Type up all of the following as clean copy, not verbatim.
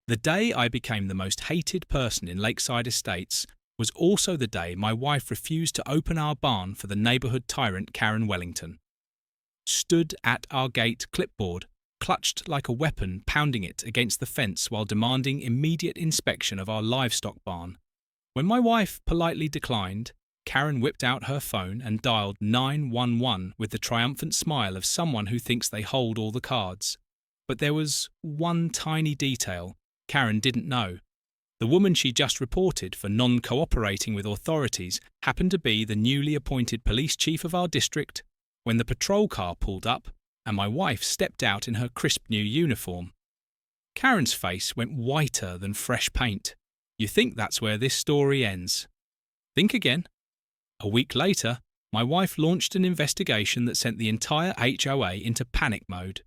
The day I became the most hated person in Lakeside Estates was also the day my wife refused to open our barn for the neighbourhood tyrant Karen Wellington. Stood at our gate clipboard, clutched like a weapon, pounding it against the fence while demanding immediate inspection of our livestock barn. When my wife politely declined, Karen whipped out her phone and dialed 911 with the triumphant smile of someone who thinks they hold all the cards. But there was one tiny detail Karen didn't know. The woman she just reported for non-cooperating with authorities happened to be the newly appointed police chief of our district when the patrol car pulled up and my wife stepped out in her crisp new uniform. Karen's face went whiter than fresh paint. You think that's where this story ends. Think again. A week later, my wife launched an investigation that sent the entire HOA into panic mode.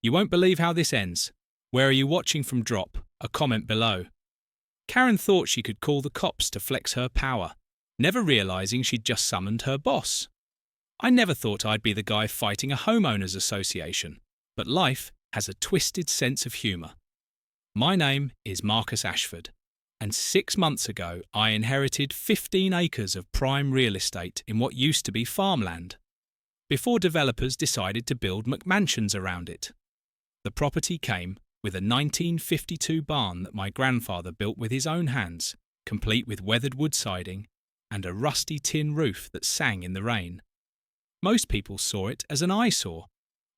You won't believe how this ends. Where are you watching from? Drop a comment below. Karen thought she could call the cops to flex her power, never realising she'd just summoned her boss. I never thought I'd be the guy fighting a homeowners association, but life has a twisted sense of humour. My name is Marcus Ashford, and 6 months ago I inherited 15 acres of prime real estate in what used to be farmland, before developers decided to build McMansions around it. The property came with a 1952 barn that my grandfather built with his own hands, complete with weathered wood siding and a rusty tin roof that sang in the rain. Most people saw it as an eyesore,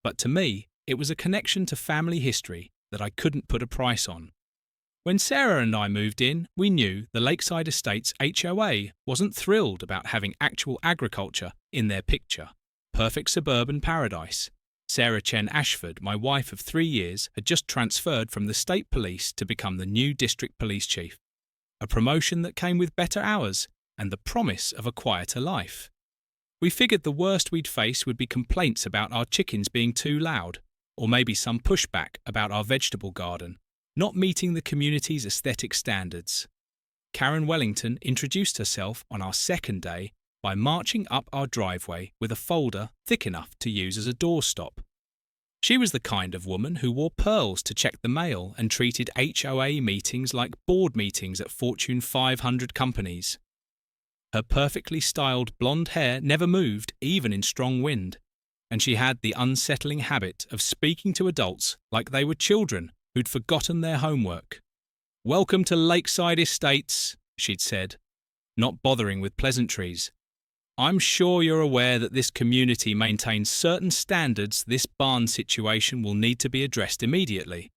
but to me it was a connection to family history that I couldn't put a price on. When Sarah and I moved in, we knew the Lakeside Estates HOA wasn't thrilled about having actual agriculture in their picture. Perfect suburban paradise. Sarah Chen Ashford, my wife of 3 years, had just transferred from the state police to become the new district police chief, a promotion that came with better hours and the promise of a quieter life. We figured the worst we'd face would be complaints about our chickens being too loud, or maybe some pushback about our vegetable garden not meeting the community's aesthetic standards. Karen Wellington introduced herself on our second day by marching up our driveway with a folder thick enough to use as a doorstop. She was the kind of woman who wore pearls to check the mail and treated HOA meetings like board meetings at Fortune 500 companies. Her perfectly styled blonde hair never moved, even in strong wind, and she had the unsettling habit of speaking to adults like they were children who'd forgotten their homework. "Welcome to Lakeside Estates," she'd said, not bothering with pleasantries. "I'm sure you're aware that this community maintains certain standards. This barn situation will need to be addressed immediately."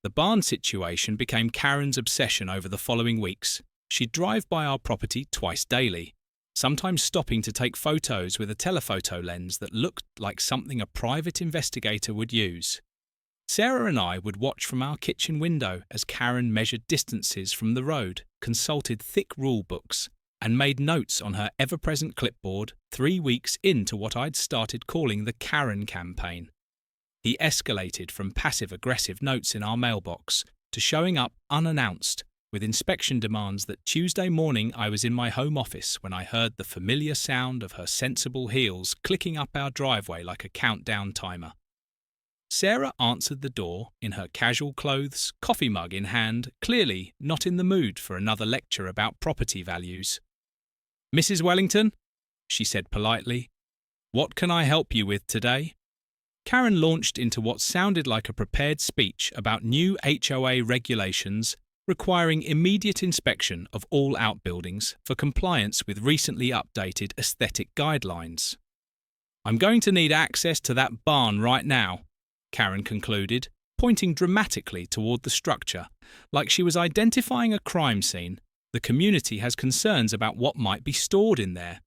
The barn situation became Karen's obsession over the following weeks. She'd drive by our property twice daily, sometimes stopping to take photos with a telephoto lens that looked like something a private investigator would use. Sarah and I would watch from our kitchen window as Karen measured distances from the road, consulted thick rule books, and made notes on her ever-present clipboard 3 weeks into what I'd started calling the Karen campaign. He escalated from passive-aggressive notes in our mailbox to showing up unannounced with inspection demands that Tuesday morning I was in my home office when I heard the familiar sound of her sensible heels clicking up our driveway like a countdown timer. Sarah answered the door in her casual clothes, coffee mug in hand, clearly not in the mood for another lecture about property values. "Mrs. Wellington," she said politely, "what can I help you with today?" Karen launched into what sounded like a prepared speech about new HOA regulations requiring immediate inspection of all outbuildings for compliance with recently updated aesthetic guidelines. "I'm going to need access to that barn right now," Karen concluded, pointing dramatically toward the structure, like she was identifying a crime scene. "The community has concerns about what might be stored in there.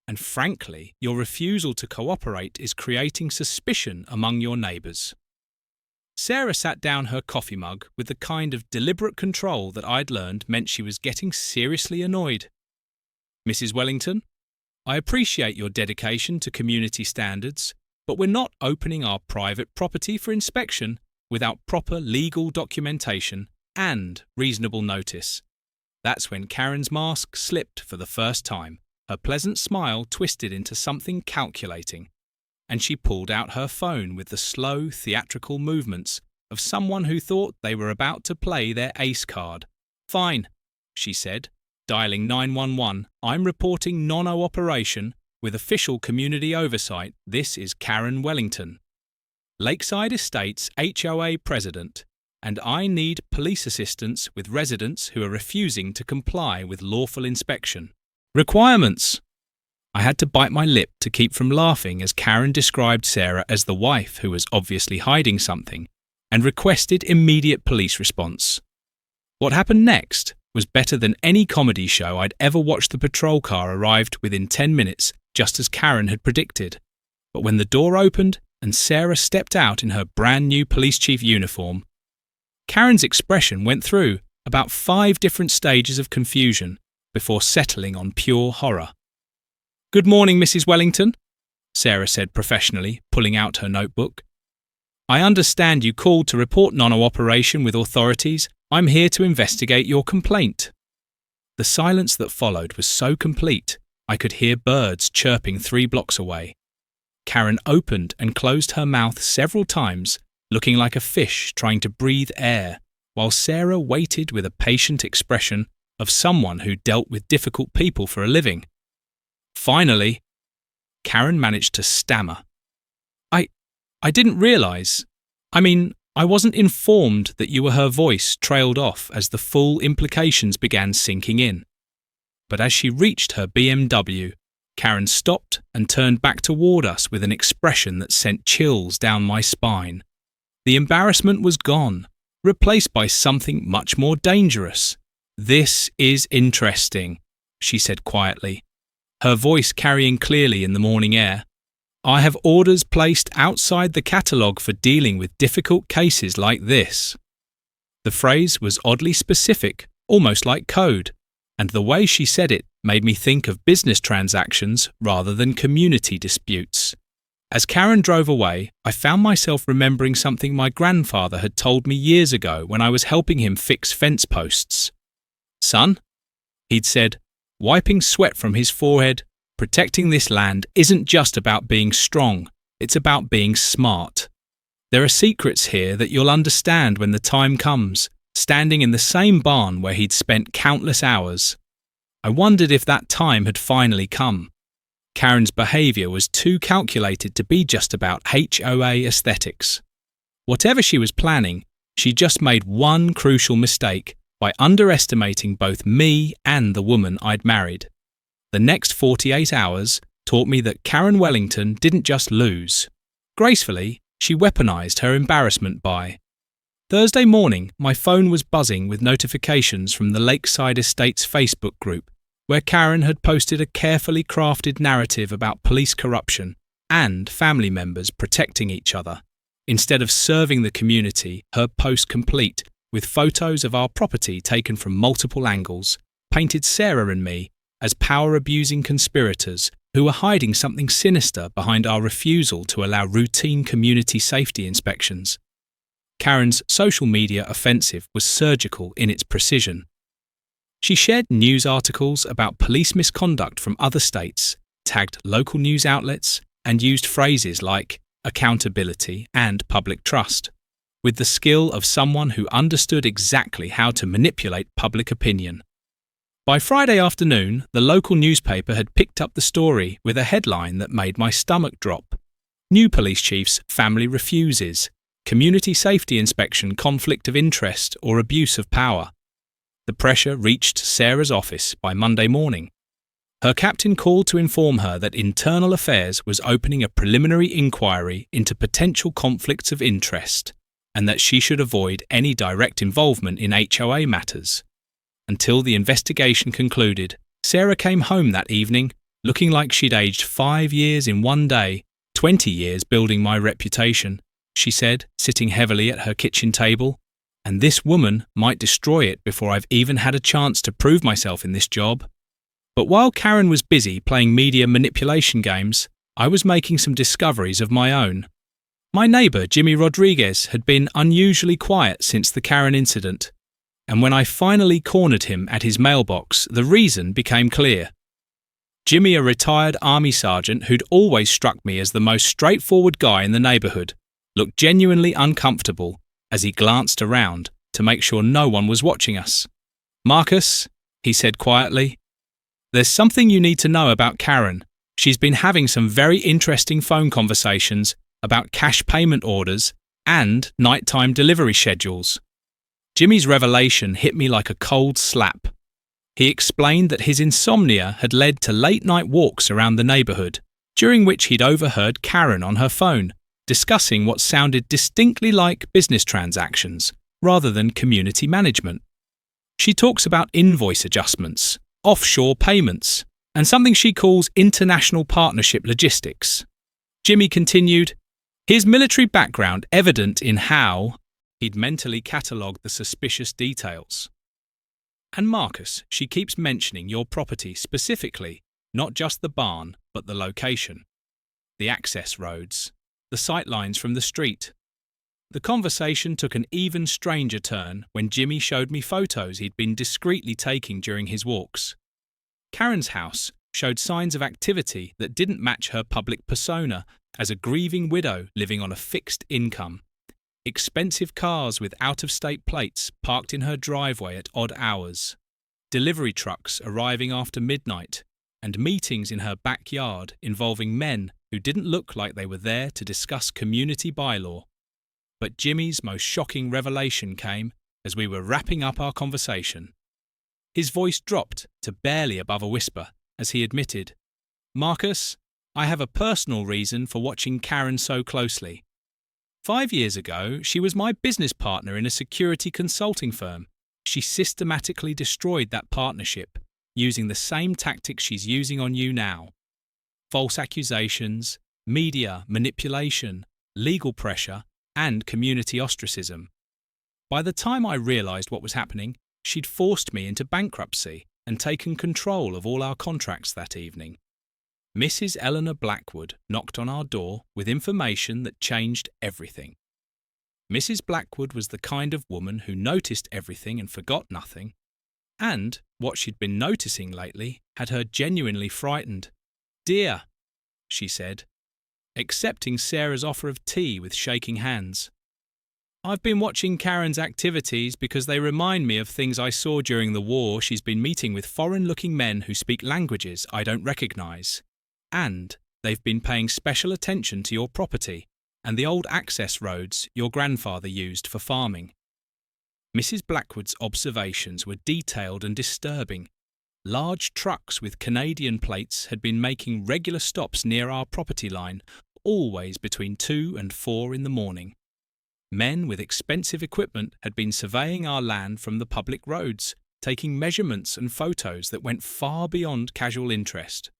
And frankly, your refusal to cooperate is creating suspicion among your neighbours." Sarah sat down her coffee mug with the kind of deliberate control that I'd learned meant she was getting seriously annoyed. "Mrs. Wellington, I appreciate your dedication to community standards, but we're not opening our private property for inspection without proper legal documentation and reasonable notice." That's when Karen's mask slipped for the first time. Her pleasant smile twisted into something calculating, and she pulled out her phone with the slow, theatrical movements of someone who thought they were about to play their ace card. "Fine," she said, dialing 911. "I'm reporting non-operation with official community oversight. This is Karen Wellington, Lakeside Estates HOA President, and I need police assistance with residents who are refusing to comply with lawful inspection requirements." I had to bite my lip to keep from laughing as Karen described Sarah as the wife who was obviously hiding something and requested immediate police response. What happened next was better than any comedy show I'd ever watched. The patrol car arrived within 10 minutes, just as Karen had predicted. But when the door opened and Sarah stepped out in her brand new police chief uniform, Karen's expression went through about 5 different stages of confusion before settling on pure horror. "Good morning, Mrs. Wellington," Sarah said professionally, pulling out her notebook. "I understand you called to report non-operation with authorities. I'm here to investigate your complaint." The silence that followed was so complete, I could hear birds chirping 3 blocks away. Karen opened and closed her mouth several times, looking like a fish trying to breathe air, while Sarah waited with a patient expression of someone who dealt with difficult people for a living. Finally, Karen managed to stammer. I didn't realise. I wasn't informed that you were." Her voice trailed off as the full implications began sinking in. But as she reached her BMW, Karen stopped and turned back toward us with an expression that sent chills down my spine. The embarrassment was gone, replaced by something much more dangerous. "This is interesting," she said quietly, her voice carrying clearly in the morning air. "I have orders placed outside the catalogue for dealing with difficult cases like this." The phrase was oddly specific, almost like code, and the way she said it made me think of business transactions rather than community disputes. As Karen drove away, I found myself remembering something my grandfather had told me years ago when I was helping him fix fence posts. "Son," he'd said, wiping sweat from his forehead, "protecting this land isn't just about being strong, it's about being smart. There are secrets here that you'll understand when the time comes," standing in the same barn where he'd spent countless hours. I wondered if that time had finally come. Karen's behaviour was too calculated to be just about HOA aesthetics. Whatever she was planning, she just made one crucial mistake by underestimating both me and the woman I'd married. The next 48 hours taught me that Karen Wellington didn't just lose. Gracefully, she weaponized her embarrassment by. Thursday morning, my phone was buzzing with notifications from the Lakeside Estates Facebook group, where Karen had posted a carefully crafted narrative about police corruption and family members protecting each other. Instead of serving the community, her post complete with photos of our property taken from multiple angles, painted Sarah and me as power-abusing conspirators who were hiding something sinister behind our refusal to allow routine community safety inspections. Karen's social media offensive was surgical in its precision. She shared news articles about police misconduct from other states, tagged local news outlets, and used phrases like accountability and public trust, with the skill of someone who understood exactly how to manipulate public opinion. By Friday afternoon, the local newspaper had picked up the story with a headline that made my stomach drop. "New police chief's family refuses. Community safety inspection conflict of interest or abuse of power." The pressure reached Sarah's office by Monday morning. Her captain called to inform her that Internal Affairs was opening a preliminary inquiry into potential conflicts of interest and that she should avoid any direct involvement in HOA matters. Until the investigation concluded, Sarah came home that evening looking like she'd aged 5 years in one day, 20 years building my reputation, she said, sitting heavily at her kitchen table. "And this woman might destroy it before I've even had a chance to prove myself in this job." But while Karen was busy playing media manipulation games, I was making some discoveries of my own. My neighbour, Jimmy Rodriguez, had been unusually quiet since the Karen incident, and when I finally cornered him at his mailbox, the reason became clear. Jimmy, a retired army sergeant who'd always struck me as the most straightforward guy in the neighbourhood, looked genuinely uncomfortable as he glanced around to make sure no one was watching us. "Marcus," he said quietly, "there's something you need to know about Karen. She's been having some very interesting phone conversations about cash payment orders and nighttime delivery schedules." Jimmy's revelation hit me like a cold slap. He explained that his insomnia had led to late-night walks around the neighborhood, during which he'd overheard Karen on her phone, discussing what sounded distinctly like business transactions, rather than community management. She talks about invoice adjustments, offshore payments, and something she calls international partnership logistics. Jimmy continued, his military background evident in how he'd mentally catalogued the suspicious details. "And Marcus, she keeps mentioning your property specifically, not just the barn, but the location, the access roads, the sightlines from the street." The conversation took an even stranger turn when Jimmy showed me photos he'd been discreetly taking during his walks. Karen's house showed signs of activity that didn't match her public persona as a grieving widow living on a fixed income. Expensive cars with out-of-state plates parked in her driveway at odd hours, delivery trucks arriving after midnight, and meetings in her backyard involving men who didn't look like they were there to discuss community bylaw. But Jimmy's most shocking revelation came as we were wrapping up our conversation. His voice dropped to barely above a whisper as he admitted, "Marcus, I have a personal reason for watching Karen so closely. 5 years ago, she was my business partner in a security consulting firm. She systematically destroyed that partnership, using the same tactics she's using on you now. False accusations, media manipulation, legal pressure, and community ostracism. By the time I realized what was happening, she'd forced me into bankruptcy and taken control of all our contracts that evening." Mrs. Eleanor Blackwood knocked on our door with information that changed everything. Mrs. Blackwood was the kind of woman who noticed everything and forgot nothing, and what she'd been noticing lately had her genuinely frightened. "Dear," she said, accepting Sarah's offer of tea with shaking hands, "I've been watching Karen's activities because they remind me of things I saw during the war. She's been meeting with foreign-looking men who speak languages I don't recognize. And they've been paying special attention to your property and the old access roads your grandfather used for farming." Mrs. Blackwood's observations were detailed and disturbing. Large trucks with Canadian plates had been making regular stops near our property line, always between 2 and 4 in the morning. Men with expensive equipment had been surveying our land from the public roads, taking measurements and photos that went far beyond casual interest.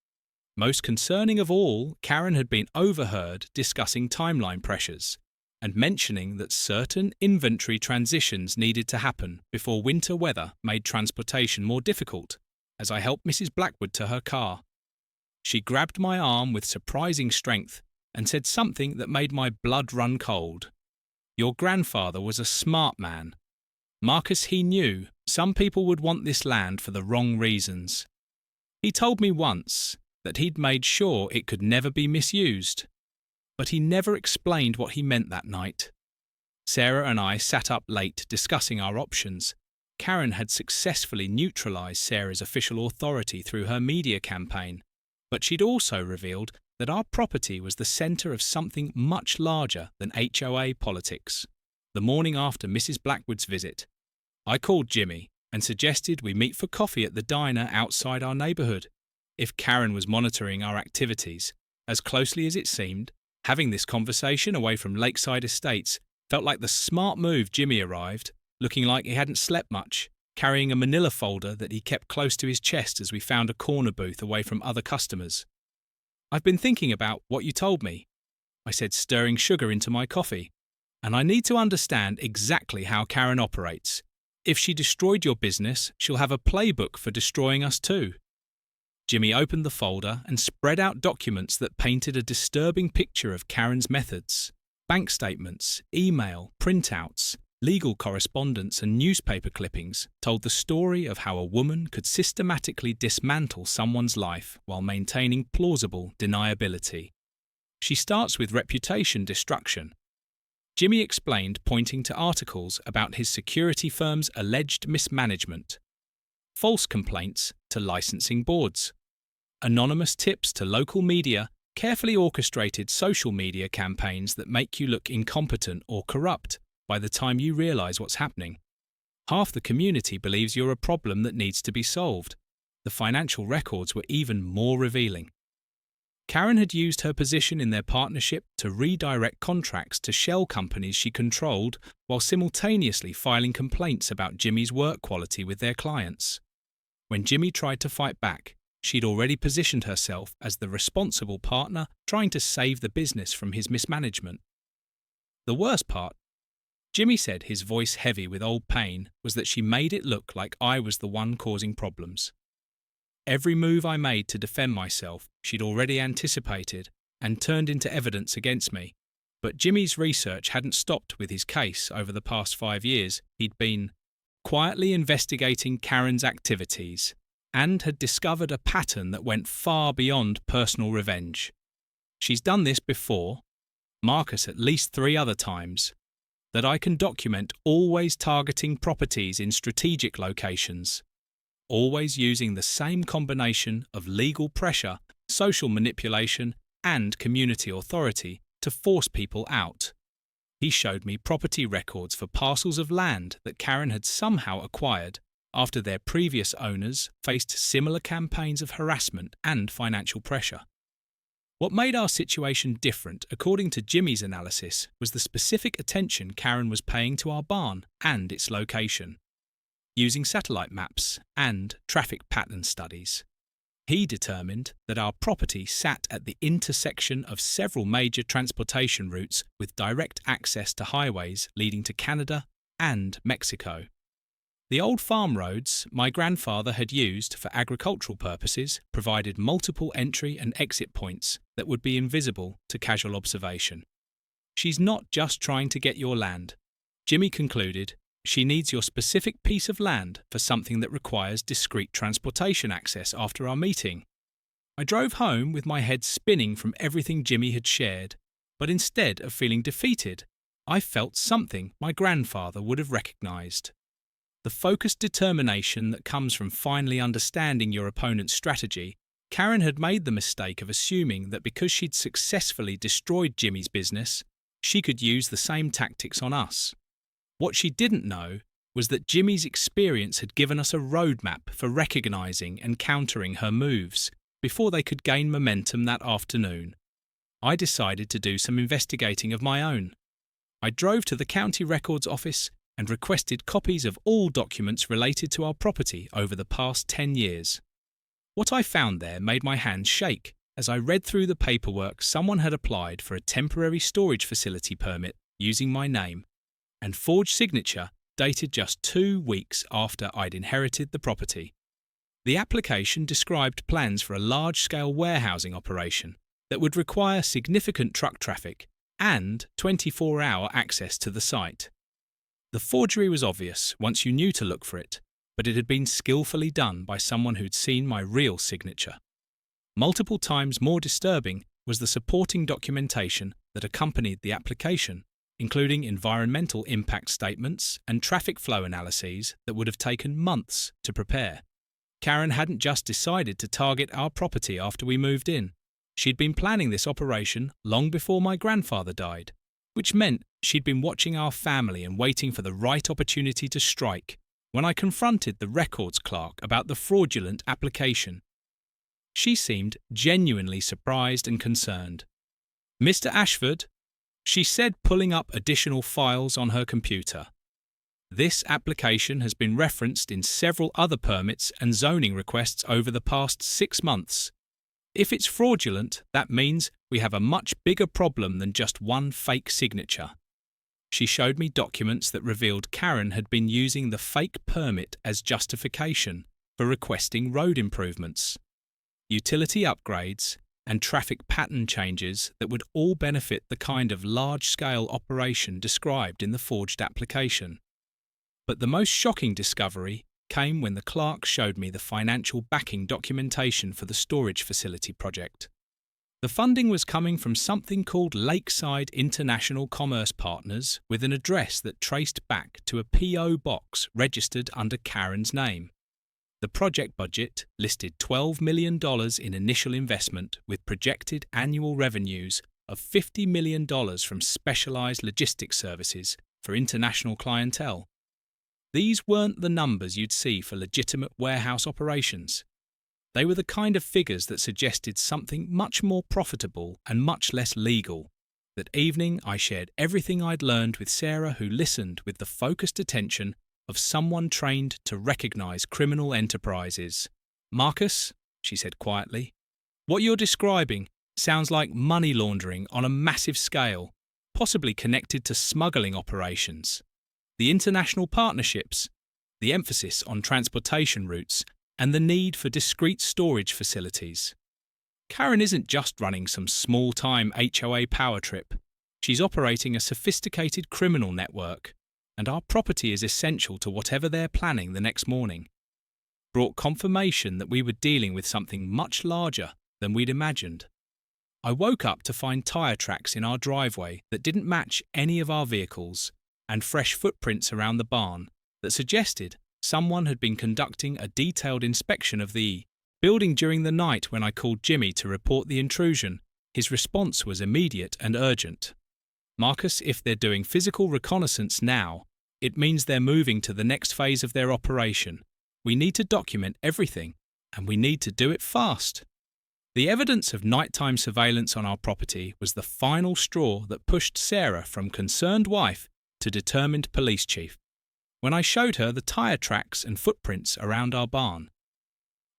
Most concerning of all, Karen had been overheard discussing timeline pressures and mentioning that certain inventory transitions needed to happen before winter weather made transportation more difficult, as I helped Mrs. Blackwood to her car. She grabbed my arm with surprising strength and said something that made my blood run cold. "Your grandfather was a smart man. Marcus, he knew some people would want this land for the wrong reasons. He told me once that he'd made sure it could never be misused. But he never explained what he meant that night." Sarah and I sat up late discussing our options. Karen had successfully neutralized Sarah's official authority through her media campaign, but she'd also revealed that our property was the center of something much larger than HOA politics. The morning after Mrs. Blackwood's visit, I called Jimmy and suggested we meet for coffee at the diner outside our neighborhood. If Karen was monitoring our activities, as closely as it seemed, having this conversation away from Lakeside Estates felt like the smart move. Jimmy arrived, looking like he hadn't slept much, carrying a manila folder that he kept close to his chest as we found a corner booth away from other customers. "I've been thinking about what you told me," I said, stirring sugar into my coffee, "and I need to understand exactly how Karen operates. If she destroyed your business, she'll have a playbook for destroying us too." Jimmy opened the folder and spread out documents that painted a disturbing picture of Karen's methods. Bank statements, email, printouts, legal correspondence and newspaper clippings told the story of how a woman could systematically dismantle someone's life while maintaining plausible deniability. She starts with reputation destruction. Jimmy explained, pointing to articles about his security firm's alleged mismanagement, false complaints to licensing boards, anonymous tips to local media, carefully orchestrated social media campaigns that make you look incompetent or corrupt by the time you realize what's happening. Half the community believes you're a problem that needs to be solved. The financial records were even more revealing. Karen had used her position in their partnership to redirect contracts to shell companies she controlled while simultaneously filing complaints about Jimmy's work quality with their clients. When Jimmy tried to fight back, she'd already positioned herself as the responsible partner trying to save the business from his mismanagement. The worst part, Jimmy said, his voice heavy with old pain, was that she made it look like I was the one causing problems. Every move I made to defend myself, she'd already anticipated and turned into evidence against me. But Jimmy's research hadn't stopped with his case over the past 5 years. He'd been quietly investigating Karen's activities and had discovered a pattern that went far beyond personal revenge. She's done this before, Marcus at least 3 other times, that I can document, always targeting properties in strategic locations, always using the same combination of legal pressure, social manipulation, and community authority to force people out. He showed me property records for parcels of land that Karen had somehow acquired after their previous owners faced similar campaigns of harassment and financial pressure. What made our situation different, according to Jimmy's analysis, was the specific attention Karen was paying to our barn and its location. Using satellite maps and traffic pattern studies, he determined that our property sat at the intersection of several major transportation routes with direct access to highways leading to Canada and Mexico. The old farm roads my grandfather had used for agricultural purposes provided multiple entry and exit points that would be invisible to casual observation. She's not just trying to get your land, Jimmy concluded. She needs your specific piece of land for something that requires discreet transportation access after our meeting. I drove home with my head spinning from everything Jimmy had shared, but instead of feeling defeated, I felt something my grandfather would have recognized. The focused determination that comes from finally understanding your opponent's strategy. Karen had made the mistake of assuming that because she'd successfully destroyed Jimmy's business, she could use the same tactics on us. What she didn't know was that Jimmy's experience had given us a roadmap for recognizing and countering her moves before they could gain momentum that afternoon. I decided to do some investigating of my own. I drove to the county records office and requested copies of all documents related to our property over the past 10 years. What I found there made my hands shake as I read through the paperwork. Someone had applied for a temporary storage facility permit using my name and forged signature dated just 2 weeks after I'd inherited the property. The application described plans for a large-scale warehousing operation that would require significant truck traffic and 24-hour access to the site. The forgery was obvious once you knew to look for it, but it had been skillfully done by someone who'd seen my real signature. Multiple times more disturbing was the supporting documentation that accompanied the application, including environmental impact statements and traffic flow analyses that would have taken months to prepare. Karen hadn't just decided to target our property after we moved in. She'd been planning this operation long before my grandfather died, which meant she'd been watching our family and waiting for the right opportunity to strike. When I confronted the records clerk about the fraudulent application, she seemed genuinely surprised and concerned. "Mr. Ashford," she said, pulling up additional files on her computer. "This application has been referenced in several other permits and zoning requests over the past 6 months. If it's fraudulent, that means we have a much bigger problem than just one fake signature." She showed me documents that revealed Karen had been using the fake permit as justification for requesting road improvements, utility upgrades, and traffic pattern changes that would all benefit the kind of large-scale operation described in the forged application. But the most shocking discovery came when the clerk showed me the financial backing documentation for the storage facility project. The funding was coming from something called Lakeside International Commerce Partners, with an address that traced back to a P.O. box registered under Karen's name. The project budget listed $12 million in initial investment, with projected annual revenues of $50 million from specialised logistics services for international clientele. These weren't the numbers you'd see for legitimate warehouse operations. They were the kind of figures that suggested something much more profitable and much less legal. That evening, I shared everything I'd learned with Sarah, who listened with the focused attention of someone trained to recognise criminal enterprises. "Marcus," she said quietly, "what you're describing sounds like money laundering on a massive scale, possibly connected to smuggling operations. The international partnerships, the emphasis on transportation routes, and the need for discrete storage facilities. Karen isn't just running some small-time HOA power trip. She's operating a sophisticated criminal network, and our property is essential to whatever they're planning the next morning." Brought confirmation that we were dealing with something much larger than we'd imagined. I woke up to find tyre tracks in our driveway that didn't match any of our vehicles, and fresh footprints around the barn that suggested someone had been conducting a detailed inspection of the building during the night. When I called Jimmy to report the intrusion, his response was immediate and urgent. "Marcus, if they're doing physical reconnaissance now, it means they're moving to the next phase of their operation. We need to document everything, and we need to do it fast." The evidence of nighttime surveillance on our property was the final straw that pushed Sarah from concerned wife to determined police chief. When I showed her the tyre tracks and footprints around our barn,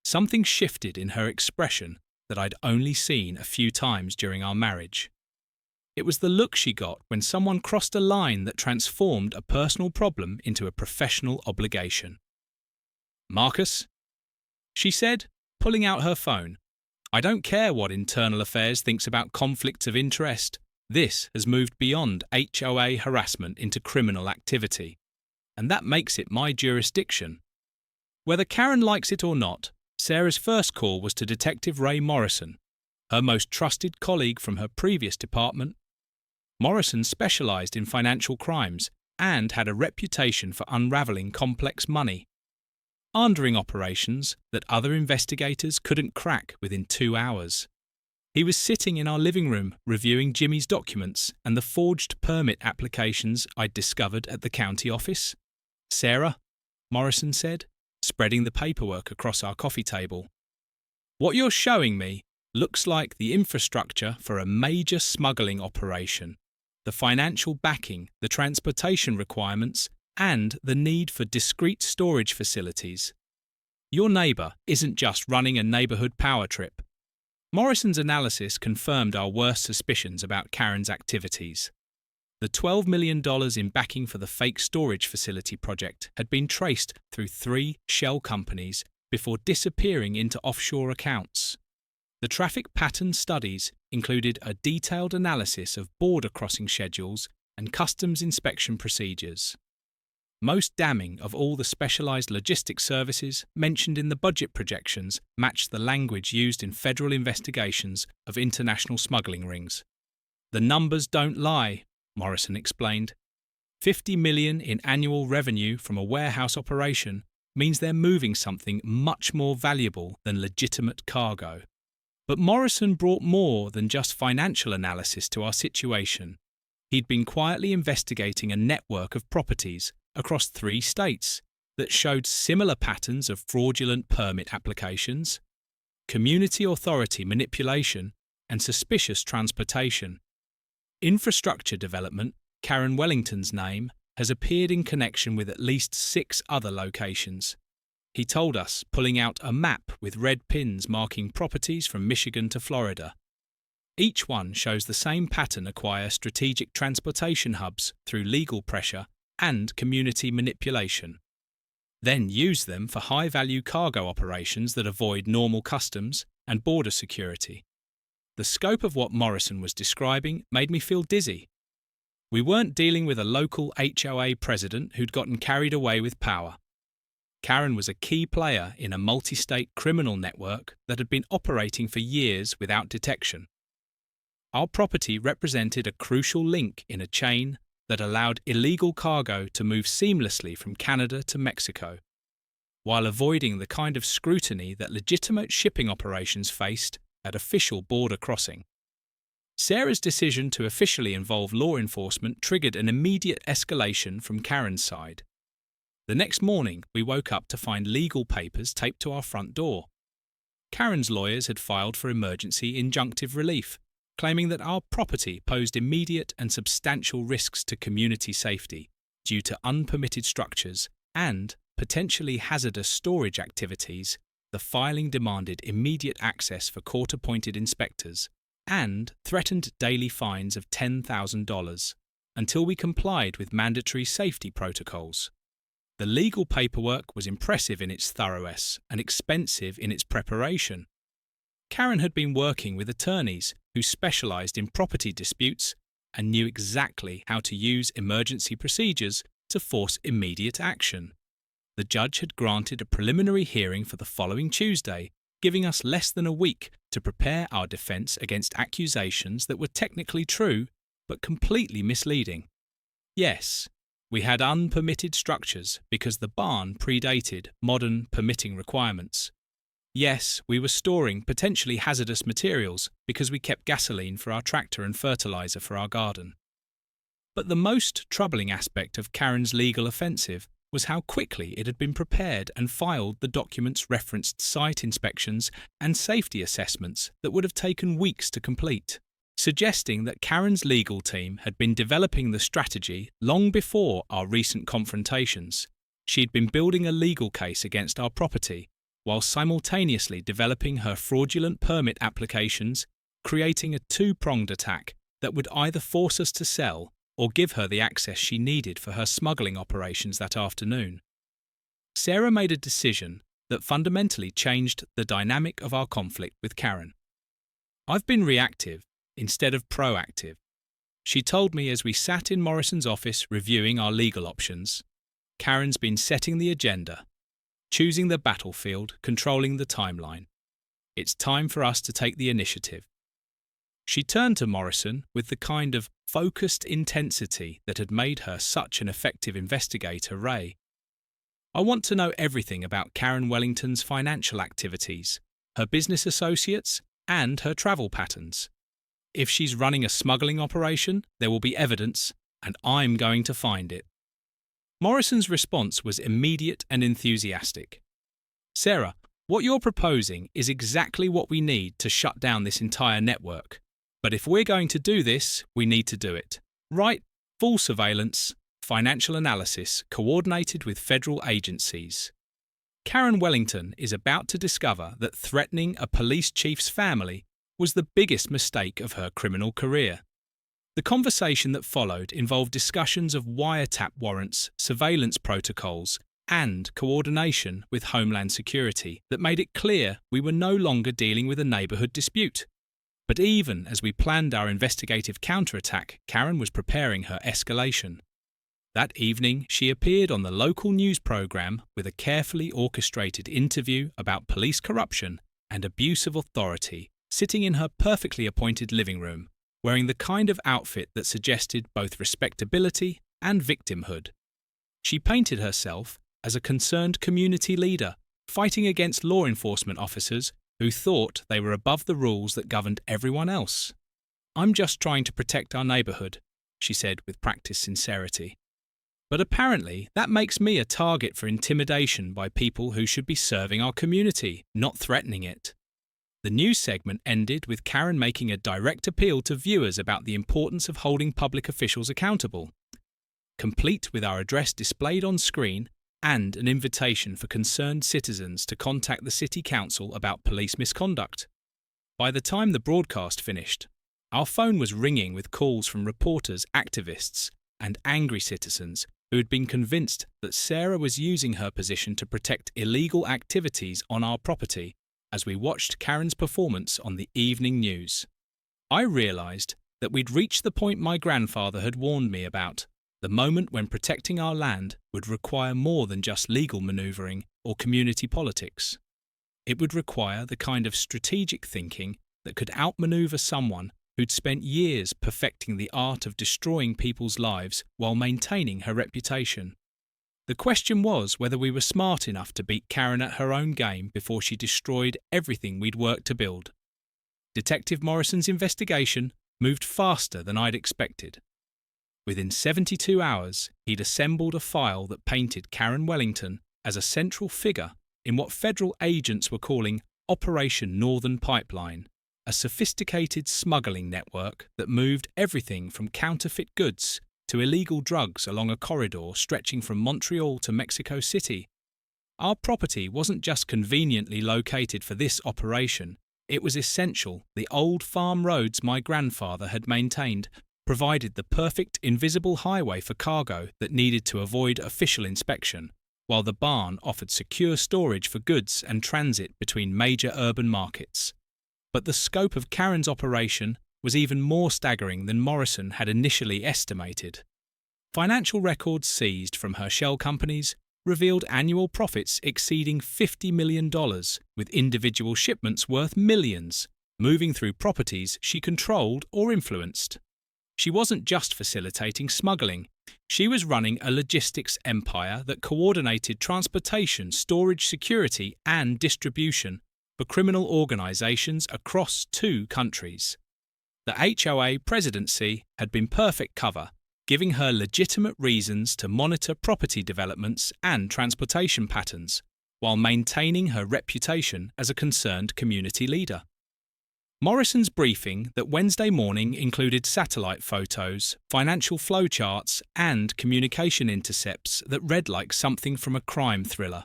something shifted in her expression that I'd only seen a few times during our marriage. It was the look she got when someone crossed a line that transformed a personal problem into a professional obligation. "Marcus," she said, pulling out her phone, "I don't care what Internal Affairs thinks about conflicts of interest. This has moved beyond HOA harassment into criminal activity, and that makes it my jurisdiction." Whether Karen likes it or not, Sarah's first call was to Detective Ray Morrison, her most trusted colleague from her previous department. Morrison specialised in financial crimes and had a reputation for unravelling complex money laundering operations that other investigators couldn't crack within 2 hours. He was sitting in our living room reviewing Jimmy's documents and the forged permit applications I'd discovered at the county office. "Sarah," Morrison said, spreading the paperwork across our coffee table, "what you're showing me looks like the infrastructure for a major smuggling operation, the financial backing, the transportation requirements, and the need for discrete storage facilities. Your neighbour isn't just running a neighbourhood power trip." Morrison's analysis confirmed our worst suspicions about Karen's activities. The $12 million in backing for the fake storage facility project had been traced through 3 shell companies before disappearing into offshore accounts. The traffic pattern studies included a detailed analysis of border crossing schedules and customs inspection procedures. Most damning of all, the specialised logistics services mentioned in the budget projections matched the language used in federal investigations of international smuggling rings. "The numbers don't lie," Morrison explained. $50 million in annual revenue from a warehouse operation means they're moving something much more valuable than legitimate cargo. But Morrison brought more than just financial analysis to our situation. He'd been quietly investigating a network of properties across 3 states that showed similar patterns of fraudulent permit applications, community authority manipulation, and suspicious transportation. Infrastructure development, Karen Wellington's name, has appeared in connection with at least 6 other locations. He told us, pulling out a map with red pins marking properties from Michigan to Florida. Each one shows the same pattern: acquire strategic transportation hubs through legal pressure and community manipulation. Then use them for high-value cargo operations that avoid normal customs and border security. The scope of what Morrison was describing made me feel dizzy. We weren't dealing with a local HOA president who'd gotten carried away with power. Karen was a key player in a multi-state criminal network that had been operating for years without detection. Our property represented a crucial link in a chain that allowed illegal cargo to move seamlessly from Canada to Mexico, while avoiding the kind of scrutiny that legitimate shipping operations faced at official border crossing. Sarah's decision to officially involve law enforcement triggered an immediate escalation from Karen's side. The next morning, we woke up to find legal papers taped to our front door. Karen's lawyers had filed for emergency injunctive relief, claiming that our property posed immediate and substantial risks to community safety due to unpermitted structures and potentially hazardous storage activities. The filing demanded immediate access for court-appointed inspectors and threatened daily fines of $10,000 until we complied with mandatory safety protocols. The legal paperwork was impressive in its thoroughness and expensive in its preparation. Karen had been working with attorneys who specialized in property disputes and knew exactly how to use emergency procedures to force immediate action. The judge had granted a preliminary hearing for the following Tuesday, giving us less than a week to prepare our defense against accusations that were technically true but completely misleading. Yes, we had unpermitted structures because the barn predated modern permitting requirements. Yes, we were storing potentially hazardous materials because we kept gasoline for our tractor and fertilizer for our garden. But the most troubling aspect of Karen's legal offensive was how quickly it had been prepared and filed. The documents referenced site inspections and safety assessments that would have taken weeks to complete, suggesting that Karen's legal team had been developing the strategy long before our recent confrontations. She'd been building a legal case against our property, while simultaneously developing her fraudulent permit applications, creating a two-pronged attack that would either force us to sell or give her the access she needed for her smuggling operations that afternoon. Sarah made a decision that fundamentally changed the dynamic of our conflict with Karen. I've been reactive instead of proactive, she told me as we sat in Morrison's office reviewing our legal options. Karen's been setting the agenda, choosing the battlefield, controlling the timeline. It's time for us to take the initiative. She turned to Morrison with the kind of focused intensity that had made her such an effective investigator. Ray, I want to know everything about Karen Wellington's financial activities, her business associates, and her travel patterns. If she's running a smuggling operation, there will be evidence, and I'm going to find it. Morrison's response was immediate and enthusiastic. Sarah, what you're proposing is exactly what we need to shut down this entire network. But if we're going to do this, we need to do it right. Full surveillance, financial analysis, coordinated with federal agencies. Karen Wellington is about to discover that threatening a police chief's family was the biggest mistake of her criminal career. The conversation that followed involved discussions of wiretap warrants, surveillance protocols, and coordination with Homeland Security that made it clear we were no longer dealing with a neighborhood dispute. But even as we planned our investigative counterattack, Karen was preparing her escalation. That evening, she appeared on the local news program with a carefully orchestrated interview about police corruption and abuse of authority, sitting in her perfectly appointed living room, wearing the kind of outfit that suggested both respectability and victimhood. She painted herself as a concerned community leader, fighting against law enforcement officers who thought they were above the rules that governed everyone else. I'm just trying to protect our neighborhood, she said with practiced sincerity. But apparently that makes me a target for intimidation by people who should be serving our community, not threatening it. The news segment ended with Karen making a direct appeal to viewers about the importance of holding public officials accountable, complete with our address displayed on screen and an invitation for concerned citizens to contact the City Council about police misconduct. By the time the broadcast finished, our phone was ringing with calls from reporters, activists, and angry citizens who had been convinced that Sarah was using her position to protect illegal activities on our property as we watched Karen's performance on the evening news. I realized that we'd reached the point my grandfather had warned me about, the moment when protecting our land would require more than just legal maneuvering or community politics. It would require the kind of strategic thinking that could outmaneuver someone who'd spent years perfecting the art of destroying people's lives while maintaining her reputation. The question was whether we were smart enough to beat Karen at her own game before she destroyed everything we'd worked to build. Detective Morrison's investigation moved faster than I'd expected. Within 72 hours, he'd assembled a file that painted Karen Wellington as a central figure in what federal agents were calling Operation Northern Pipeline, a sophisticated smuggling network that moved everything from counterfeit goods to illegal drugs along a corridor stretching from Montreal to Mexico City. Our property wasn't just conveniently located for this operation, it was essential. The old farm roads my grandfather had maintained provided the perfect invisible highway for cargo that needed to avoid official inspection, while the barn offered secure storage for goods and transit between major urban markets. But the scope of Karen's operation was even more staggering than Morrison had initially estimated. Financial records seized from her shell companies revealed annual profits exceeding $50 million, with individual shipments worth millions, moving through properties she controlled or influenced. She wasn't just facilitating smuggling, she was running a logistics empire that coordinated transportation, storage, security, and distribution for criminal organizations across 2 countries. The HOA presidency had been perfect cover, giving her legitimate reasons to monitor property developments and transportation patterns, while maintaining her reputation as a concerned community leader. Morrison's briefing that Wednesday morning included satellite photos, financial flowcharts, and communication intercepts that read like something from a crime thriller.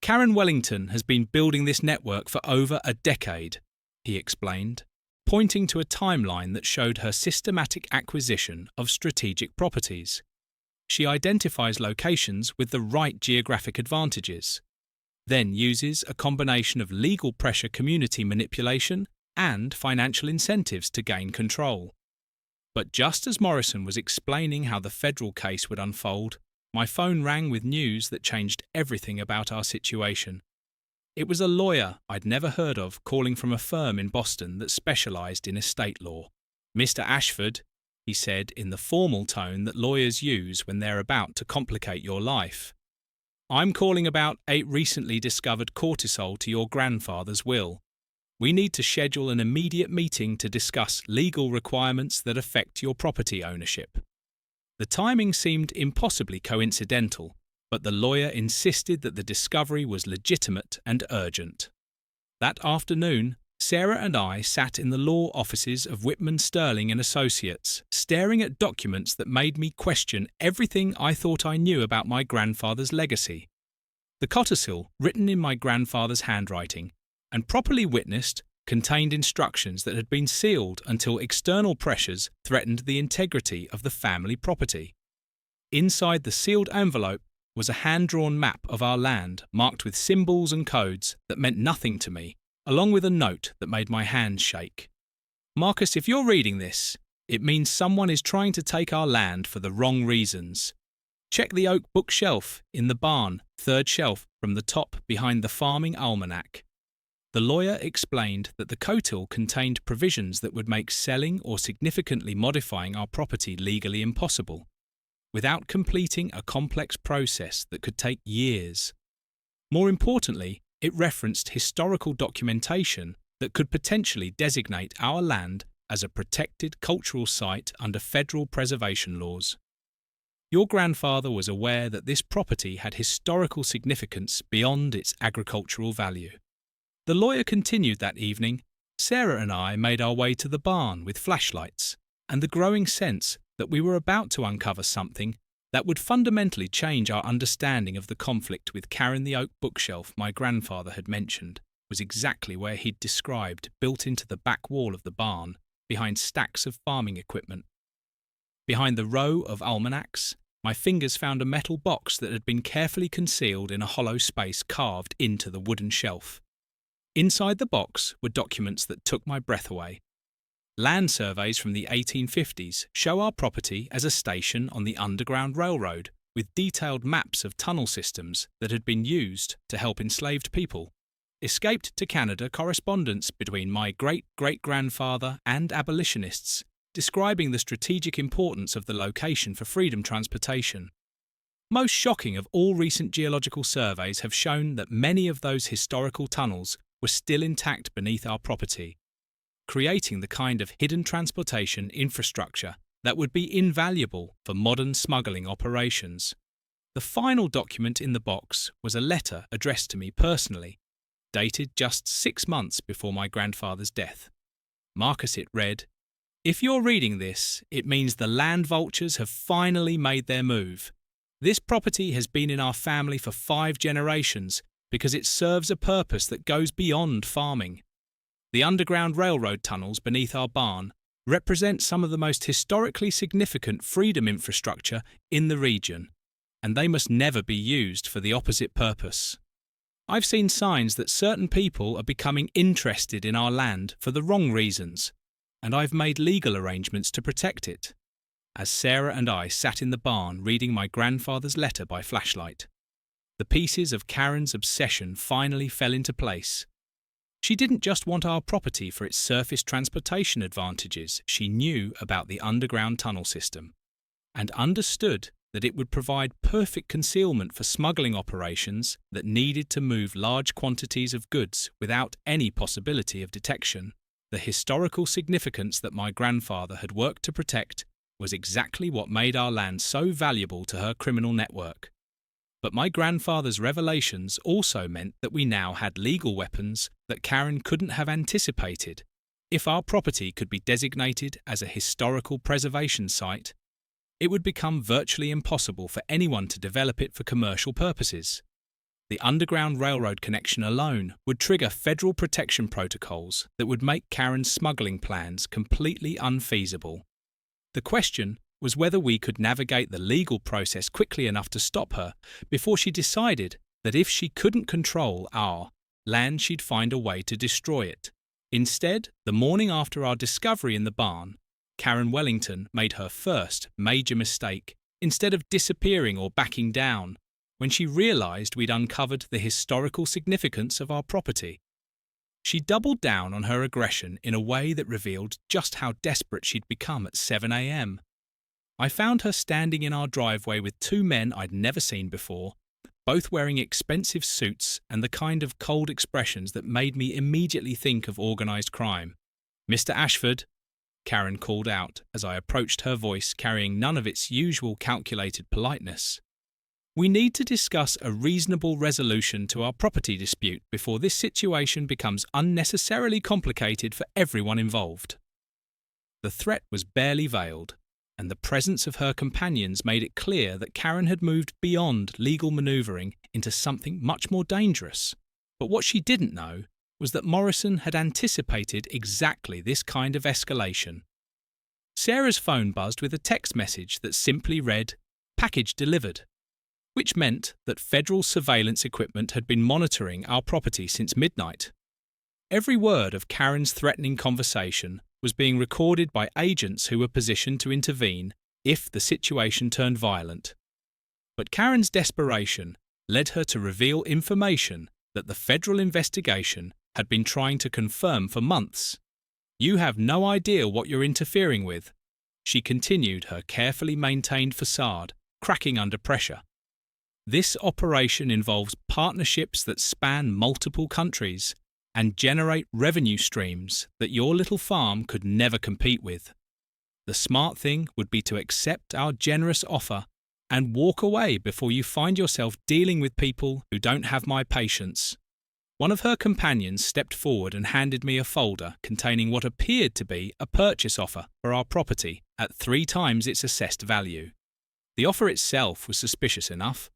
Karen Wellington has been building this network for over a decade, he explained, pointing to a timeline that showed her systematic acquisition of strategic properties. She identifies locations with the right geographic advantages, then uses a combination of legal pressure, community manipulation, and financial incentives to gain control. But just as Morrison was explaining how the federal case would unfold, my phone rang with news that changed everything about our situation. It was a lawyer I'd never heard of calling from a firm in Boston that specialized in estate law. "Mr. Ashford," he said in the formal tone that lawyers use when they're about to complicate your life, "I'm calling about a recently discovered cortisol to your grandfather's will. We need to schedule an immediate meeting to discuss legal requirements that affect your property ownership." The timing seemed impossibly coincidental, but the lawyer insisted that the discovery was legitimate and urgent. That afternoon, Sarah and I sat in the law offices of Whitman Sterling and Associates, staring at documents that made me question everything I thought I knew about my grandfather's legacy. The codicil, written in my grandfather's handwriting, and properly witnessed, contained instructions that had been sealed until external pressures threatened the integrity of the family property. Inside the sealed envelope was a hand-drawn map of our land marked with symbols and codes that meant nothing to me, along with a note that made my hands shake. "Marcus, if you're reading this, it means someone is trying to take our land for the wrong reasons. Check the oak bookshelf in the barn, 3rd shelf from the top behind the farming almanac." The lawyer explained that the codicil contained provisions that would make selling or significantly modifying our property legally impossible, without completing a complex process that could take years. More importantly, it referenced historical documentation that could potentially designate our land as a protected cultural site under federal preservation laws. Your grandfather was aware that this property had historical significance beyond its agricultural value. The lawyer continued that evening. Sarah and I made our way to the barn with flashlights, and the growing sense that we were about to uncover something that would fundamentally change our understanding of the conflict with Karen the oak bookshelf my grandfather had mentioned was exactly where he'd described, built into the back wall of the barn, behind stacks of farming equipment. Behind the row of almanacs, my fingers found a metal box that had been carefully concealed in a hollow space carved into the wooden shelf. Inside the box were documents that took my breath away. Land surveys from the 1850s show our property as a station on the Underground Railroad, with detailed maps of tunnel systems that had been used to help enslaved people. escaped to Canada correspondence between my great-great-grandfather and abolitionists, describing the strategic importance of the location for freedom transportation. Most shocking of all recent geological surveys have shown that many of those historical tunnels were still intact beneath our property, creating the kind of hidden transportation infrastructure that would be invaluable for modern smuggling operations. The final document in the box was a letter addressed to me personally, dated just 6 months before my grandfather's death. Marcus, it read, "If you're reading this, it means the land vultures have finally made their move. This property has been in our family for 5 generations because it serves a purpose that goes beyond farming. The underground railroad tunnels beneath our barn represent some of the most historically significant freedom infrastructure in the region, and they must never be used for the opposite purpose. I've seen signs that certain people are becoming interested in our land for the wrong reasons, and I've made legal arrangements to protect it." As Sarah and I sat in the barn reading my grandfather's letter by flashlight, the pieces of Karen's obsession finally fell into place. She didn't just want our property for its surface transportation advantages. She knew about the underground tunnel system and understood that it would provide perfect concealment for smuggling operations that needed to move large quantities of goods without any possibility of detection. The historical significance that my grandfather had worked to protect was exactly what made our land so valuable to her criminal network. But my grandfather's revelations also meant that we now had legal weapons that Karen couldn't have anticipated. If our property could be designated as a historical preservation site, it would become virtually impossible for anyone to develop it for commercial purposes. The Underground Railroad connection alone would trigger federal protection protocols that would make Karen's smuggling plans completely unfeasible. The question was whether we could navigate the legal process quickly enough to stop her before she decided that if she couldn't control our land, she'd find a way to destroy it. Instead, the morning after our discovery in the barn, Karen Wellington made her first major mistake. Instead of disappearing or backing down, when she realized we'd uncovered the historical significance of our property, she doubled down on her aggression in a way that revealed just how desperate she'd become at 7 a.m. I found her standing in our driveway with 2 men I'd never seen before, both wearing expensive suits and the kind of cold expressions that made me immediately think of organized crime. "Mr. Ashford," Karen called out as I approached, her voice carrying none of its usual calculated politeness. "We need to discuss a reasonable resolution to our property dispute before this situation becomes unnecessarily complicated for everyone involved." The threat was barely veiled, and the presence of her companions made it clear that Karen had moved beyond legal manoeuvring into something much more dangerous. But what she didn't know was that Morrison had anticipated exactly this kind of escalation. Sarah's phone buzzed with a text message that simply read, "Package delivered," which meant that federal surveillance equipment had been monitoring our property since midnight. Every word of Karen's threatening conversation was being recorded by agents who were positioned to intervene if the situation turned violent. But Karen's desperation led her to reveal information that the federal investigation had been trying to confirm for months. "You have no idea what you're interfering with," she continued, her carefully maintained facade cracking under pressure. "This operation involves partnerships that span multiple countries and generate revenue streams that your little farm could never compete with. The smart thing would be to accept our generous offer and walk away before you find yourself dealing with people who don't have my patience." One of her companions stepped forward and handed me a folder containing what appeared to be a purchase offer for our property at 3 times its assessed value. The offer itself was suspicious enough,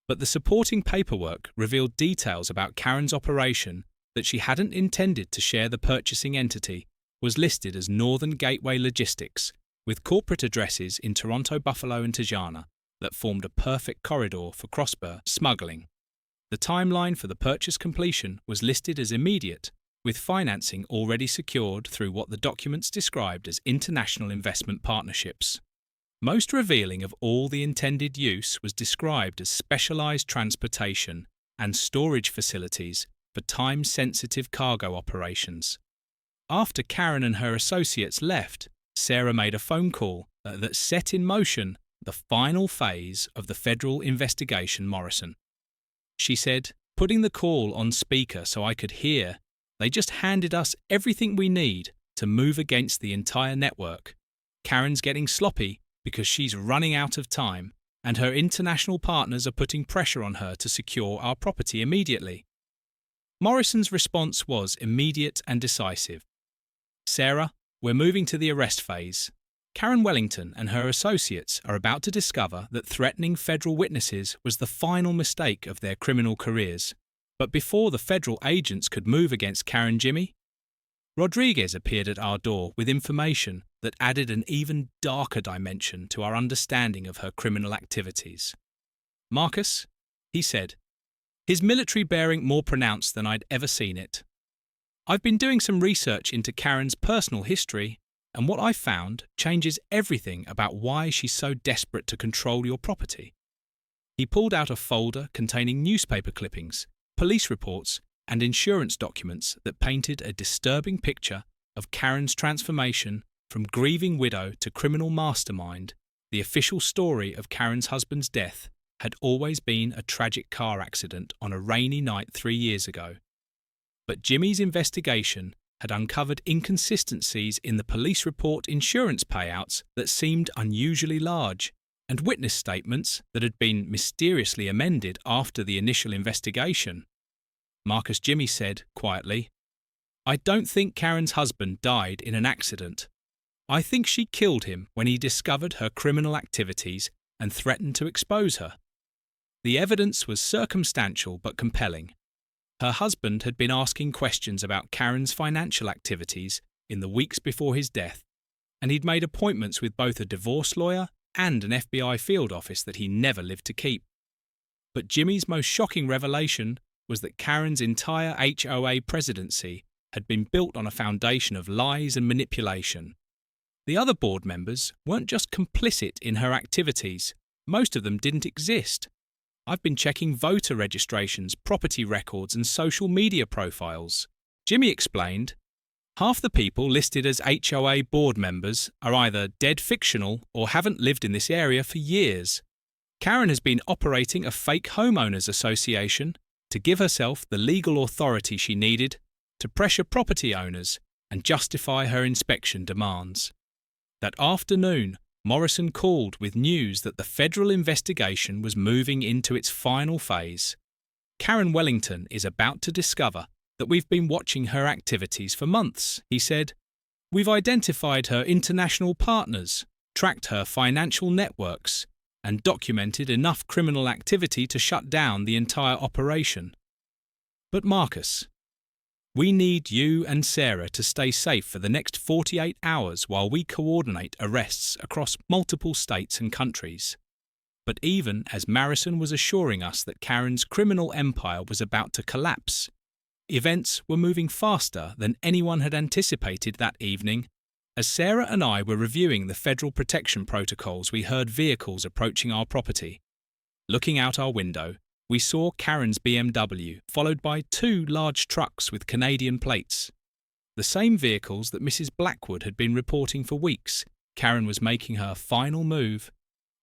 but the supporting paperwork revealed details about Karen's operation that she hadn't intended to share. The purchasing entity was listed as Northern Gateway Logistics, with corporate addresses in Toronto, Buffalo and Tajana that formed a perfect corridor for cross-border smuggling. The timeline for the purchase completion was listed as immediate, with financing already secured through what the documents described as international investment partnerships. Most revealing of all, the intended use was described as specialized transportation and storage facilities for time-sensitive cargo operations. After Karen and her associates left, Sarah made a phone call that set in motion the final phase of the federal investigation Morrison. She said, putting the call on speaker so I could hear, "They just handed us everything we need to move against the entire network. Karen's getting sloppy because she's running out of time, and her international partners are putting pressure on her to secure our property immediately." Morrison's response was immediate and decisive. "Sarah, we're moving to the arrest phase. Karen Wellington and her associates are about to discover that threatening federal witnesses was the final mistake of their criminal careers. But before the federal agents could move against Karen Jimmy, Rodriguez appeared at our door with information that added an even darker dimension to our understanding of her criminal activities. "Marcus," he said, his military bearing more pronounced than I'd ever seen it, "I've been doing some research into Karen's personal history, and what I found changes everything about why she's so desperate to control your property." He pulled out a folder containing newspaper clippings, police reports, and insurance documents that painted a disturbing picture of Karen's transformation from grieving widow to criminal mastermind. The official story of Karen's husband's death had always been a tragic car accident on a rainy night 3 years ago. But Jimmy's investigation had uncovered inconsistencies in the police report insurance payouts that seemed unusually large, and witness statements that had been mysteriously amended after the initial investigation. Marcus Jimmy said, quietly, "I don't think Karen's husband died in an accident. I think she killed him when he discovered her criminal activities and threatened to expose her." The evidence was circumstantial but compelling. Her husband had been asking questions about Karen's financial activities in the weeks before his death, and he'd made appointments with both a divorce lawyer and an FBI field office that he never lived to keep. But Jimmy's most shocking revelation was that Karen's entire HOA presidency had been built on a foundation of lies and manipulation. The other board members weren't just complicit in her activities, most of them didn't exist. I've been checking voter registrations, property records, and social media profiles. Jimmy explained, "Half the people listed as HOA board members are either dead fictional or haven't lived in this area for years. Karen has been operating a fake homeowners association to give herself the legal authority she needed to pressure property owners and justify her inspection demands." That afternoon, Morrison called with news that the federal investigation was moving into its final phase. "Karen Wellington is about to discover that we've been watching her activities for months," he said. "We've identified her international partners, tracked her financial networks, and documented enough criminal activity to shut down the entire operation. But Marcus, we need you and Sarah to stay safe for the next 48 hours while we coordinate arrests across multiple states and countries." But even as Morrison was assuring us that Karen's criminal empire was about to collapse, events were moving faster than anyone had anticipated that evening. As Sarah and I were reviewing the federal protection protocols, we heard vehicles approaching our property. Looking out our window, we saw Karen's BMW, followed by 2 large trucks with Canadian plates. The same vehicles that Mrs. Blackwood had been reporting for weeks. Karen was making her final move,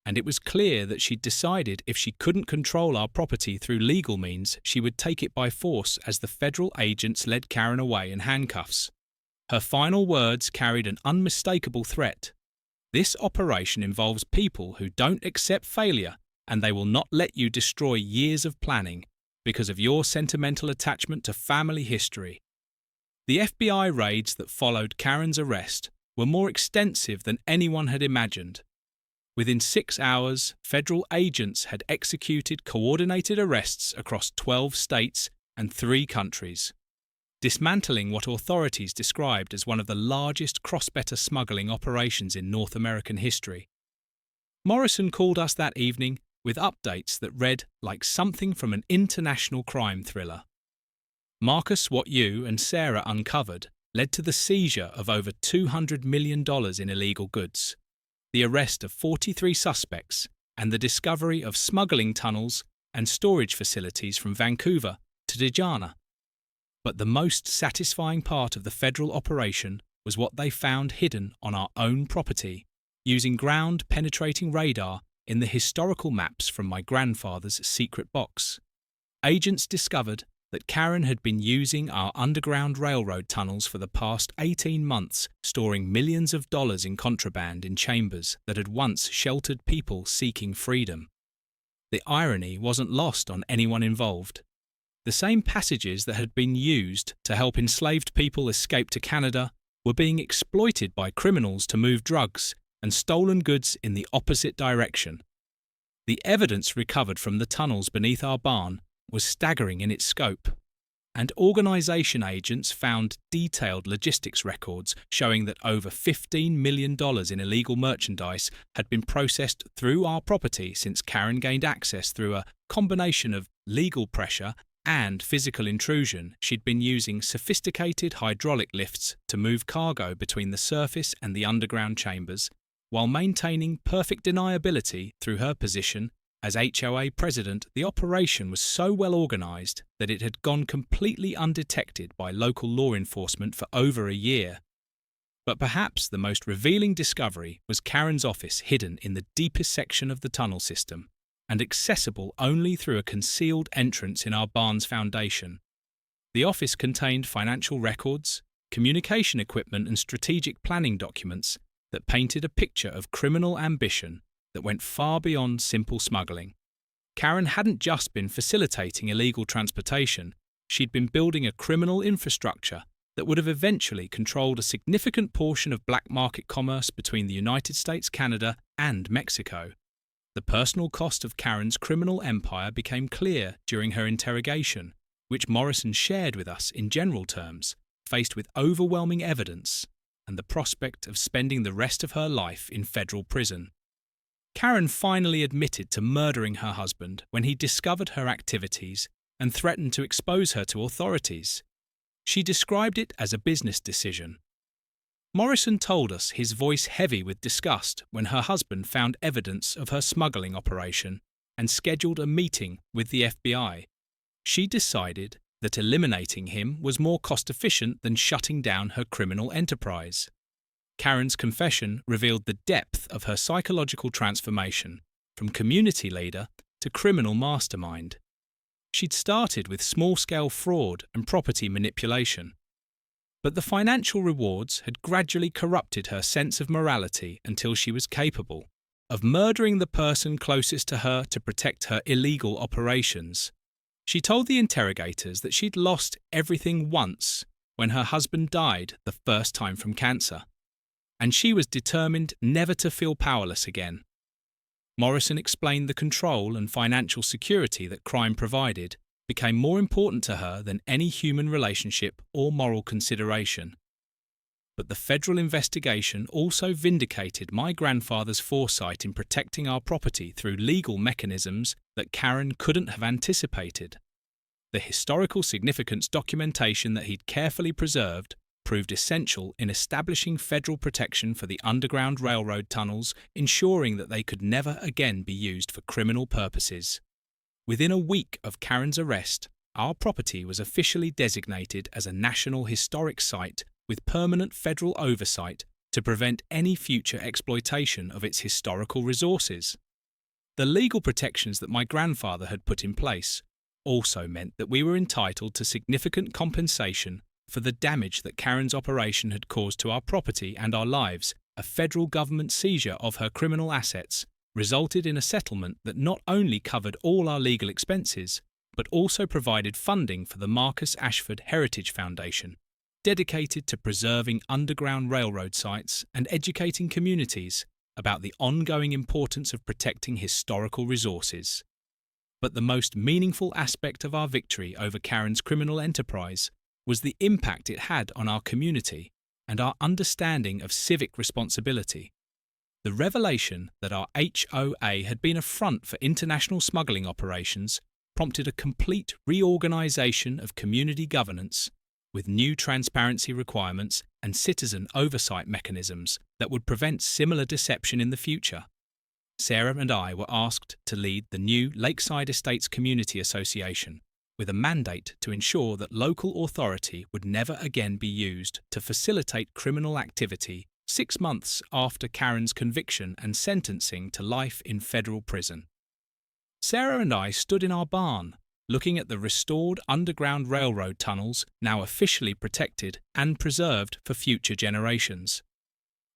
and it was clear that she'd decided if she couldn't control our property through legal means, she would take it by force as the federal agents led Karen away in handcuffs. Her final words carried an unmistakable threat. "This operation involves people who don't accept failure, and they will not let you destroy years of planning because of your sentimental attachment to family history." The FBI raids that followed Karen's arrest were more extensive than anyone had imagined. Within 6 hours, federal agents had executed coordinated arrests across 12 states and 3 countries, dismantling what authorities described as one of the largest cross-border smuggling operations in North American history. Morrison called us that evening with updates that read like something from an international crime thriller. "Marcus, what you and Sarah uncovered led to the seizure of over $200 million in illegal goods, the arrest of 43 suspects, and the discovery of smuggling tunnels and storage facilities from Vancouver to Dejana. But the most satisfying part of the federal operation was what they found hidden on our own property, using ground-penetrating radar in the historical maps from my grandfather's secret box. Agents discovered that Karen had been using our underground railroad tunnels for the past 18 months, storing millions of dollars in contraband in chambers that had once sheltered people seeking freedom. The irony wasn't lost on anyone involved. The same passages that had been used to help enslaved people escape to Canada were being exploited by criminals to move drugs and stolen goods in the opposite direction. The evidence recovered from the tunnels beneath our barn was staggering in its scope, and organisation agents found detailed logistics records showing that over $15 million in illegal merchandise had been processed through our property since Karen gained access through a combination of legal pressure and physical intrusion. She'd been using sophisticated hydraulic lifts to move cargo between the surface and the underground chambers, while maintaining perfect deniability through her position as HOA president. The operation was so well organised that it had gone completely undetected by local law enforcement for over a year. But perhaps the most revealing discovery was Karen's office, hidden in the deepest section of the tunnel system and accessible only through a concealed entrance in our barn's foundation. The office contained financial records, communication equipment and strategic planning documents that painted a picture of criminal ambition that went far beyond simple smuggling. Karen hadn't just been facilitating illegal transportation, she'd been building a criminal infrastructure that would have eventually controlled a significant portion of black market commerce between the United States, Canada, and Mexico. The personal cost of Karen's criminal empire became clear during her interrogation, which Morrison shared with us in general terms, faced with overwhelming evidence and the prospect of spending the rest of her life in federal prison. Karen finally admitted to murdering her husband when he discovered her activities and threatened to expose her to authorities. She described it as a business decision. Morrison told us, his voice heavy with disgust, when her husband found evidence of her smuggling operation and scheduled a meeting with the FBI. She decided that eliminating him was more cost-efficient than shutting down her criminal enterprise. Karen's confession revealed the depth of her psychological transformation, from community leader to criminal mastermind. She'd started with small-scale fraud and property manipulation, but the financial rewards had gradually corrupted her sense of morality until she was capable of murdering the person closest to her to protect her illegal operations. She told the interrogators that she'd lost everything once when her husband died the first time from cancer, and she was determined never to feel powerless again. Morrison explained the control and financial security that crime provided became more important to her than any human relationship or moral consideration. But the federal investigation also vindicated my grandfather's foresight in protecting our property through legal mechanisms that Karen couldn't have anticipated. The historical significance documentation that he'd carefully preserved proved essential in establishing federal protection for the Underground Railroad tunnels, ensuring that they could never again be used for criminal purposes. Within a week of Karen's arrest, our property was officially designated as a National Historic Site with permanent federal oversight to prevent any future exploitation of its historical resources. The legal protections that my grandfather had put in place also meant that we were entitled to significant compensation for the damage that Karen's operation had caused to our property and our lives. A federal government seizure of her criminal assets resulted in a settlement that not only covered all our legal expenses, but also provided funding for the Marcus Ashford Heritage Foundation, dedicated to preserving underground railroad sites and educating communities about the ongoing importance of protecting historical resources. But the most meaningful aspect of our victory over Karen's criminal enterprise was the impact it had on our community and our understanding of civic responsibility. The revelation that our HOA had been a front for international smuggling operations prompted a complete reorganization of community governance, with new transparency requirements and citizen oversight mechanisms that would prevent similar deception in the future. Sarah and I were asked to lead the new Lakeside Estates Community Association, with a mandate to ensure that local authority would never again be used to facilitate criminal activity 6 months after Karen's conviction and sentencing to life in federal prison. Sarah and I stood in our barn, looking at the restored Underground Railroad tunnels now officially protected and preserved for future generations.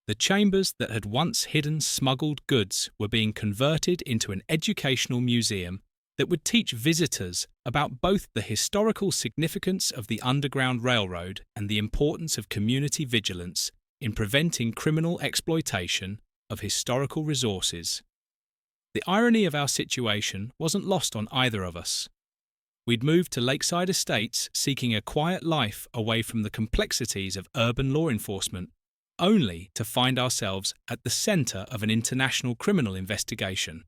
The chambers that had once hidden smuggled goods were being converted into an educational museum that would teach visitors about both the historical significance of the Underground Railroad and the importance of community vigilance in preventing criminal exploitation of historical resources. The irony of our situation wasn't lost on either of us. We'd moved to Lakeside Estates seeking a quiet life away from the complexities of urban law enforcement, only to find ourselves at the centre of an international criminal investigation.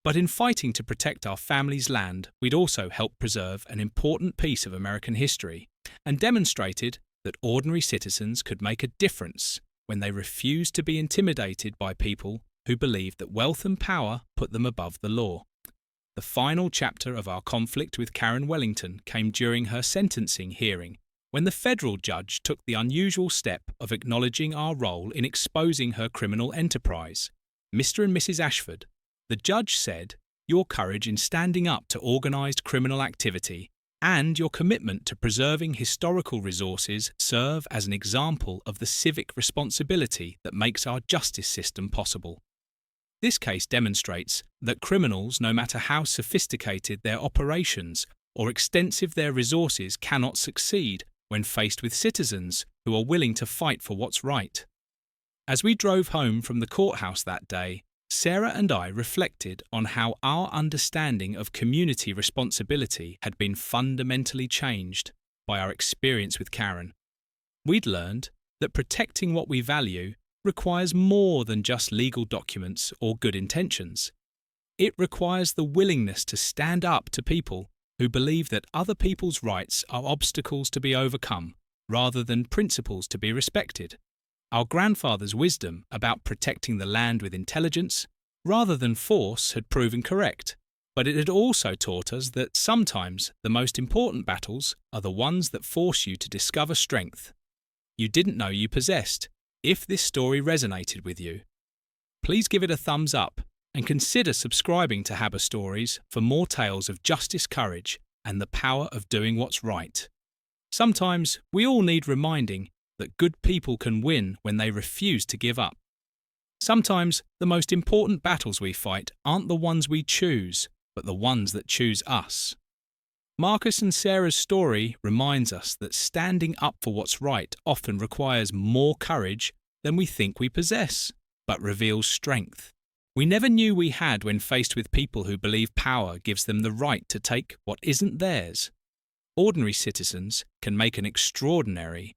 But in fighting to protect our family's land, we'd also helped preserve an important piece of American history and demonstrated that ordinary citizens could make a difference when they refused to be intimidated by people who believed that wealth and power put them above the law. The final chapter of our conflict with Karen Wellington came during her sentencing hearing, when the federal judge took the unusual step of acknowledging our role in exposing her criminal enterprise. Mr. and Mrs. Ashford, the judge said, your courage in standing up to organised criminal activity and your commitment to preserving historical resources serve as an example of the civic responsibility that makes our justice system possible. This case demonstrates that criminals, no matter how sophisticated their operations or extensive their resources, cannot succeed when faced with citizens who are willing to fight for what's right. As we drove home from the courthouse that day, Sarah and I reflected on how our understanding of community responsibility had been fundamentally changed by our experience with Karen. We'd learned that protecting what we value requires more than just legal documents or good intentions. It requires the willingness to stand up to people who believe that other people's rights are obstacles to be overcome rather than principles to be respected. Our grandfather's wisdom about protecting the land with intelligence rather than force had proven correct, but it had also taught us that sometimes the most important battles are the ones that force you to discover strength you didn't know you possessed. If this story resonated with you, please give it a thumbs up and consider subscribing to Habba Stories for more tales of justice, courage, and the power of doing what's right. Sometimes we all need reminding that good people can win when they refuse to give up. Sometimes the most important battles we fight aren't the ones we choose, but the ones that choose us. Marcus and Sarah's story reminds us that standing up for what's right often requires more courage than we think we possess, but reveals strength we never knew we had when faced with people who believe power gives them the right to take what isn't theirs. Ordinary citizens can make an extraordinary